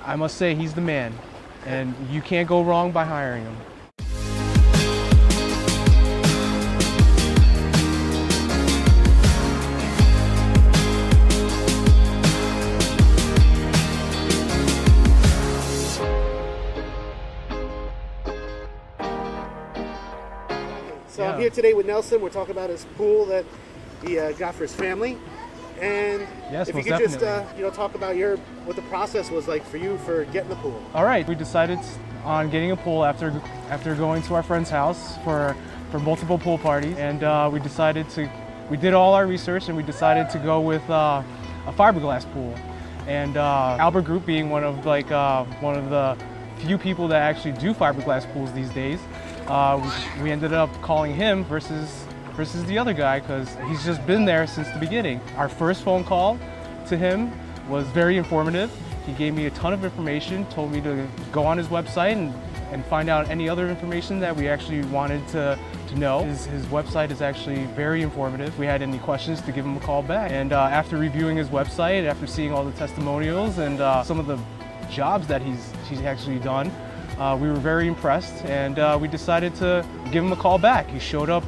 I must say he's the man, and you can't go wrong by hiring him. So I'm here today with Nelson. We're talking about his pool that he got for his family. And yes, if you could just talk about what the process was like for you for getting the pool. All right, we decided on getting a pool after going to our friend's house for multiple pool parties, and we did all our research and we decided to go with a fiberglass pool. And Albert Group, being one of the few people that actually do fiberglass pools these days, we ended up calling him versus the other guy because he's just been there since the beginning. Our first phone call to him was very informative. He gave me a ton of information, told me to go on his website and find out any other information that we actually wanted to know. His website is actually very informative. If we had any questions, to give him a call back. And after reviewing his website, after seeing all the testimonials and some of the jobs that he's actually done, we were very impressed, and we decided to give him a call back. He showed up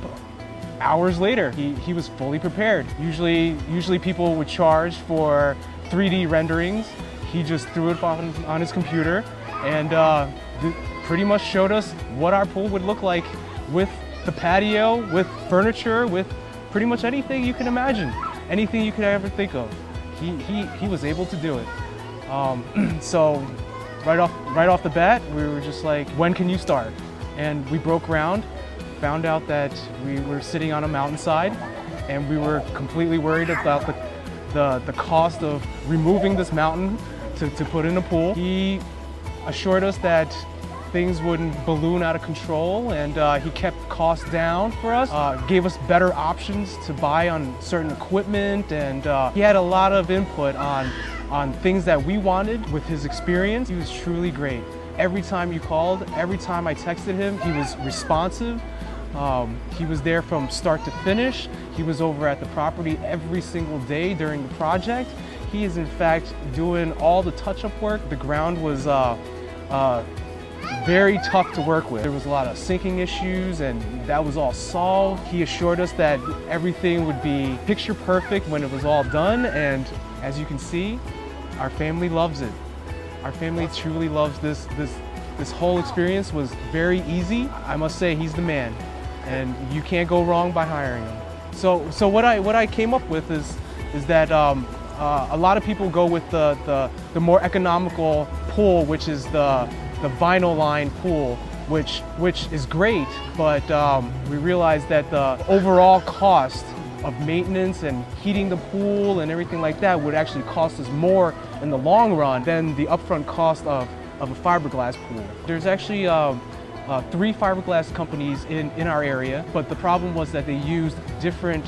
hours later. He was fully prepared. Usually people would charge for 3D renderings. He just threw it on his computer and pretty much showed us what our pool would look like with the patio, with furniture, with pretty much anything you can imagine, anything you could ever think of. He was able to do it. So right off the bat, we were just like, when can you start? And we broke ground, found out that we were sitting on a mountainside, and we were completely worried about the cost of removing this mountain to put in a pool. He assured us that things wouldn't balloon out of control, and he kept costs down for us, gave us better options to buy on certain equipment, and he had a lot of input on things that we wanted. With his experience, he was truly great. Every time you called, every time I texted him, he was responsive. He was there from start to finish. He was over at the property every single day during the project. He is in fact doing all the touch-up work. The ground was very tough to work with. There was a lot of sinking issues, and that was all solved. He assured us that everything would be picture perfect when it was all done, and as you can see, our family loves it. Our family truly loves this. This whole experience was very easy. I must say he's the man, and you can't go wrong by hiring him. So what I came up with is that a lot of people go with the more economical pool, which is the vinyl line pool, which is great, but we realized that the overall cost of maintenance and heating the pool and everything like that would actually cost us more in the long run than the upfront cost of a fiberglass pool. There's actually 3 fiberglass companies in our area, but the problem was that they used different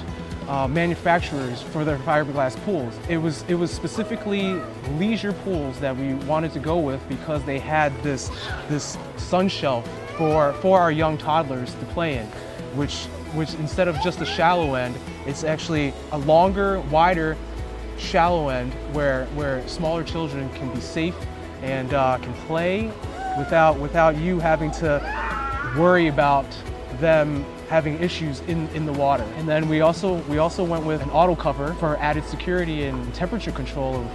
manufacturers for their fiberglass pools. It was specifically leisure pools that we wanted to go with because they had this sun shelf for our young toddlers to play in, which instead of just a shallow end, it's actually a longer, wider, shallow end where smaller children can be safe and can play without you having to worry about them having issues in the water. And then we also went with an auto cover for added security and temperature control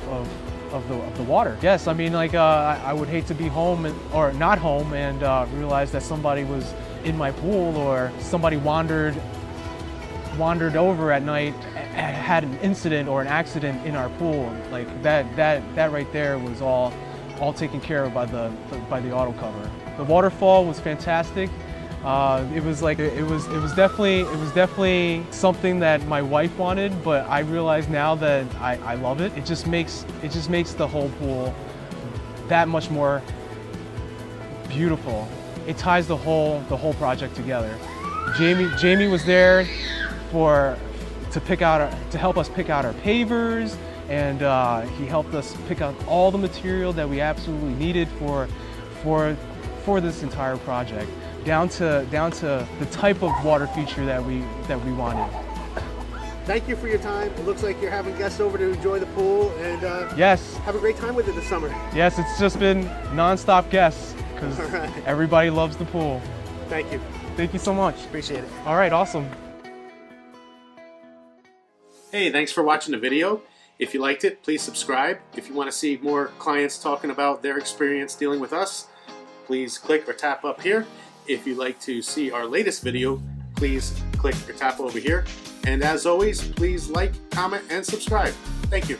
of the water. Yes, I mean, like I would hate to be home or not home and realize that somebody was in my pool, or somebody wandered over at night, had an incident or an accident in our pool. Like that right there was all taken care of by the auto cover. The waterfall was fantastic. It was definitely something that my wife wanted, but I realize now that I love it. It just makes the whole pool that much more beautiful. It ties the whole project together. Jamie was there to help us pick out our pavers, and he helped us pick out all the material that we absolutely needed for this entire project, down to the type of water feature that we wanted. thank you for your time. It looks like you're having guests over to enjoy the pool, and yes, have a great time with it this summer. Yes, it's just been non-stop guests because everybody loves the pool. Thank you. Thank you so much. Appreciate it. All right, awesome. Hey, thanks for watching the video. If you liked it, please subscribe. If you want to see more clients talking about their experience dealing with us, please click or tap up here. If you'd like to see our latest video, please click or tap over here. And as always, please like, comment, and subscribe. Thank you.